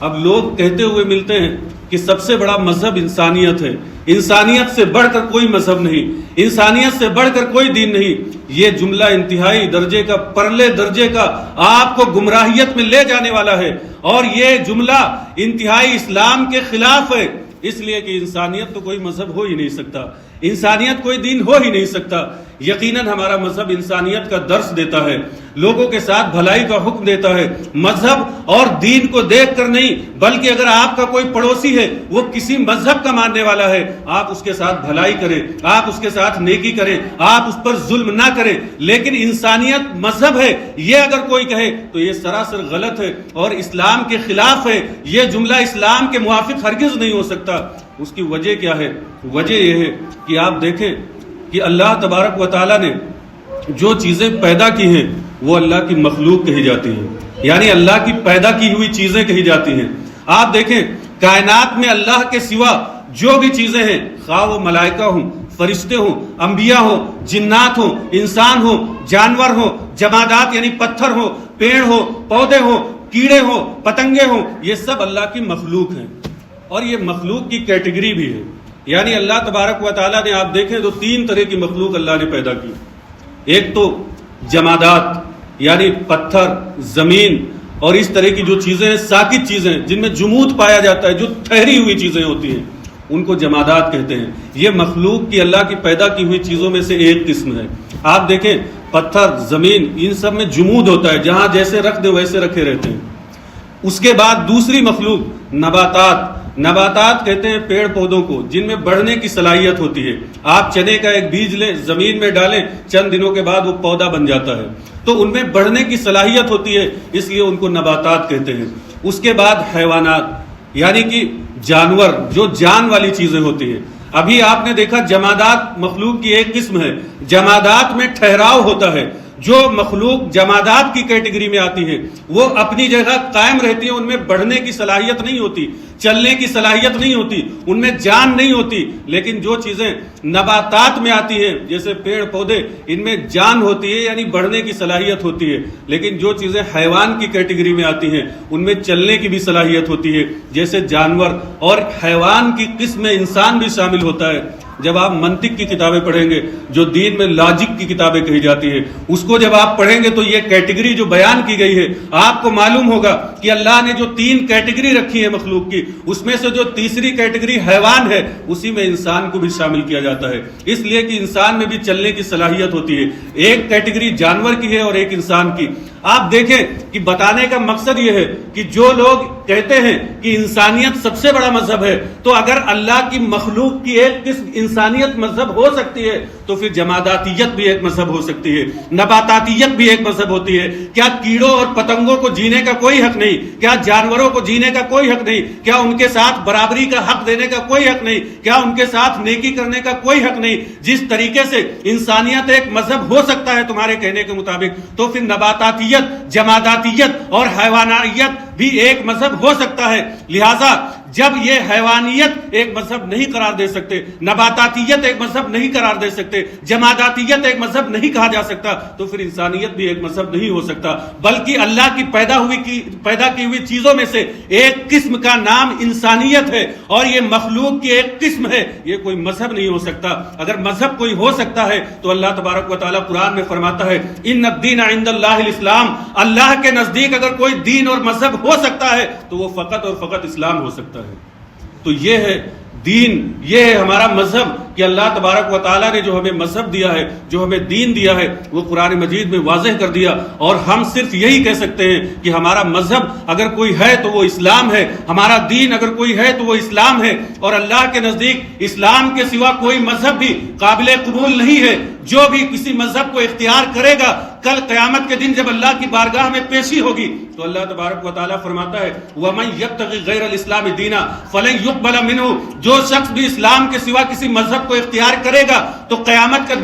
اب لوگ کہتے ہوئے ملتے ہیں کہ سب سے بڑا مذہب انسانیت ہے، انسانیت سے بڑھ کر کوئی مذہب نہیں، انسانیت سے بڑھ کر کوئی دین نہیں۔ یہ جملہ انتہائی درجے کا، پرلے درجے کا، آپ کو گمراہیت میں لے جانے والا ہے، اور یہ جملہ انتہائی اسلام کے خلاف ہے، اس لیے کہ انسانیت تو کوئی مذہب ہو ہی نہیں سکتا، انسانیت کوئی دین ہو ہی نہیں سکتا۔ یقیناً ہمارا مذہب انسانیت کا درس دیتا ہے، لوگوں کے ساتھ بھلائی کا حکم دیتا ہے، مذہب اور دین کو دیکھ کر نہیں، بلکہ اگر آپ کا کوئی پڑوسی ہے وہ کسی مذہب کا ماننے والا ہے، آپ اس کے ساتھ بھلائی کریں، آپ اس کے ساتھ نیکی کریں، آپ اس پر ظلم نہ کریں۔ لیکن انسانیت مذہب ہے یہ اگر کوئی کہے تو یہ سراسر غلط ہے اور اسلام کے خلاف ہے، یہ جملہ اسلام کے موافق ہرگز نہیں ہو سکتا۔ اس کی وجہ کیا ہے؟ وجہ یہ ہے کہ آپ دیکھیں کہ اللہ تبارک و تعالیٰ نے جو چیزیں پیدا کی ہیں وہ اللہ کی مخلوق کہی جاتی ہیں، یعنی اللہ کی پیدا کی ہوئی چیزیں کہی جاتی ہیں۔ آپ دیکھیں کائنات میں اللہ کے سوا جو بھی چیزیں ہیں، خواہ وہ ملائکہ ہوں، فرشتے ہوں، انبیاء ہوں، جنات ہوں، انسان ہوں، جانور ہوں، جمادات یعنی پتھر ہوں، پیڑ ہوں، پودے ہوں، کیڑے ہوں، پتنگے ہوں، یہ سب اللہ کی مخلوق ہیں، اور یہ مخلوق کی کیٹیگری بھی ہے۔ یعنی اللہ تبارک و تعالیٰ نے، آپ دیکھیں تو 3 طرح کی مخلوق اللہ نے پیدا کی۔ ایک تو جمادات یعنی پتھر، زمین اور اس طرح کی جو چیزیں ہیں، ساکت چیزیں جن میں جمود پایا جاتا ہے، جو ٹھہری ہوئی چیزیں ہوتی ہیں، ان کو جمادات کہتے ہیں۔ یہ مخلوق کی، اللہ کی پیدا کی ہوئی چیزوں میں سے ایک قسم ہے۔ آپ دیکھیں پتھر، زمین، ان سب میں جمود ہوتا ہے، جہاں جیسے رکھ دے ویسے رکھے رہتے ہیں۔ اس کے بعد دوسری مخلوق نباتات، نباتات کہتے ہیں پیڑ پودوں کو جن میں بڑھنے کی صلاحیت ہوتی ہے۔ آپ چنے کا ایک بیج لیں، زمین میں ڈالیں، چند دنوں کے بعد وہ پودا بن جاتا ہے، تو ان میں بڑھنے کی صلاحیت ہوتی ہے، اس لیے ان کو نباتات کہتے ہیں۔ اس کے بعد حیوانات یعنی کہ جانور، جو جان والی چیزیں ہوتی ہیں۔ ابھی آپ نے دیکھا جمادات مخلوق کی ایک قسم ہے، جمادات میں ٹھہراؤ ہوتا ہے۔ جو مخلوق جمادات کی کیٹیگری میں آتی ہے وہ اپنی جگہ قائم رہتی ہے، ان میں بڑھنے کی صلاحیت نہیں ہوتی، چلنے کی صلاحیت نہیں ہوتی، ان میں جان نہیں ہوتی۔ لیکن جو چیزیں نباتات میں آتی ہیں جیسے پیڑ پودے، ان میں جان ہوتی ہے، یعنی بڑھنے کی صلاحیت ہوتی ہے۔ لیکن جو چیزیں حیوان کی کیٹیگری میں آتی ہیں ان میں چلنے کی بھی صلاحیت ہوتی ہے، جیسے جانور، اور حیوان کی قسم میں انسان بھی شامل ہوتا ہے۔ جب آپ منطق کی کتابیں پڑھیں گے، جو دین میں لاجک کی کتابیں کہی جاتی ہیں، اس کو جب آپ پڑھیں گے تو یہ کیٹیگری جو بیان کی گئی ہے، آپ کو معلوم ہوگا کہ اللہ نے جو 3 کیٹیگری رکھی ہے مخلوق کی، اس میں سے جو تیسری کیٹیگری حیوان ہے، اسی میں انسان کو بھی شامل کیا جاتا ہے، اس لیے کہ انسان میں بھی چلنے کی صلاحیت ہوتی ہے۔ ایک کیٹیگری جانور کی ہے اور ایک انسان کی۔ آپ دیکھیں کہ بتانے کا مقصد یہ ہے کہ جو لوگ کہتے ہیں کہ انسانیت سب سے بڑا مذہب ہے، تو اگر اللہ کی مخلوق کی ایک قسم انسانیت مذہب ہو سکتی ہے تو پھر جماداتیت بھی ایک مذہب ہو سکتی ہے، نباتاتیت بھی ایک مذہب ہوتی ہے۔ کیا کیڑوں اور پتنگوں کو جینے کا کوئی حق نہیں؟ کیا جانوروں کو جینے کا کوئی حق نہیں؟ کیا ان کے ساتھ برابری کا حق دینے کا کوئی حق نہیں؟ کیا ان کے ساتھ نیکی کرنے کا کوئی حق نہیں؟ جس طریقے سے انسانیت ایک مذہب ہو سکتا ہے تمہارے کہنے کے مطابق، تو پھر نباتاتیت، جماداتیت اور حیوانیت بھی ایک مذہب ہو سکتا ہے۔ لہذا جب یہ حیوانیت ایک مذہب نہیں قرار دے سکتے، نباتاتیت ایک مذہب نہیں قرار دے سکتے، جماداتیت ایک مذہب نہیں کہا جا سکتا، تو پھر انسانیت بھی ایک مذہب نہیں ہو سکتا، بلکہ اللہ کی پیدا کی ہوئی چیزوں میں سے ایک قسم کا نام انسانیت ہے، اور یہ مخلوق کی ایک قسم ہے، یہ کوئی مذہب نہیں ہو سکتا۔ اگر مذہب کوئی ہو سکتا ہے تو اللہ تبارک و تعالیٰ قرآن میں فرماتا ہے ان الدین عند اللہ الاسلام، اللہ کے نزدیک اگر کوئی دین اور مذہب ہو سکتا ہے تو وہ فقط اور فقط اسلام ہو سکتا ہے۔ تو یہ ہے دین، یہ ہے ہمارا مذہب، کہ اللہ تبارک و تعالیٰ نے جو ہمیں مذہب دیا ہے، جو ہمیں دین دیا ہے، وہ قرآن مجید میں واضح کر دیا، اور ہم صرف یہی کہہ سکتے ہیں کہ ہمارا مذہب اگر کوئی ہے تو وہ اسلام ہے، ہمارا دین اگر کوئی ہے تو وہ اسلام ہے، اور اللہ کے نزدیک اسلام کے سوا کوئی مذہب بھی قابل قبول نہیں ہے۔ جو بھی کسی مذہب کو اختیار کرے گا، کل قیامت کے دن جب اللہ کی بارگاہ میں پیشی ہوگی تو اللہ تبارک و تعالیٰ فرماتا ہے وَمَن يَبْتَغِ غَيْرَ الْإِسْلَامِ دِينًا فَلَن يُقْبَلَ مِنْهُ، جو شخص بھی اسلام کے سوا کسی مذہب کو اختیار کرے گا تو قیامت کا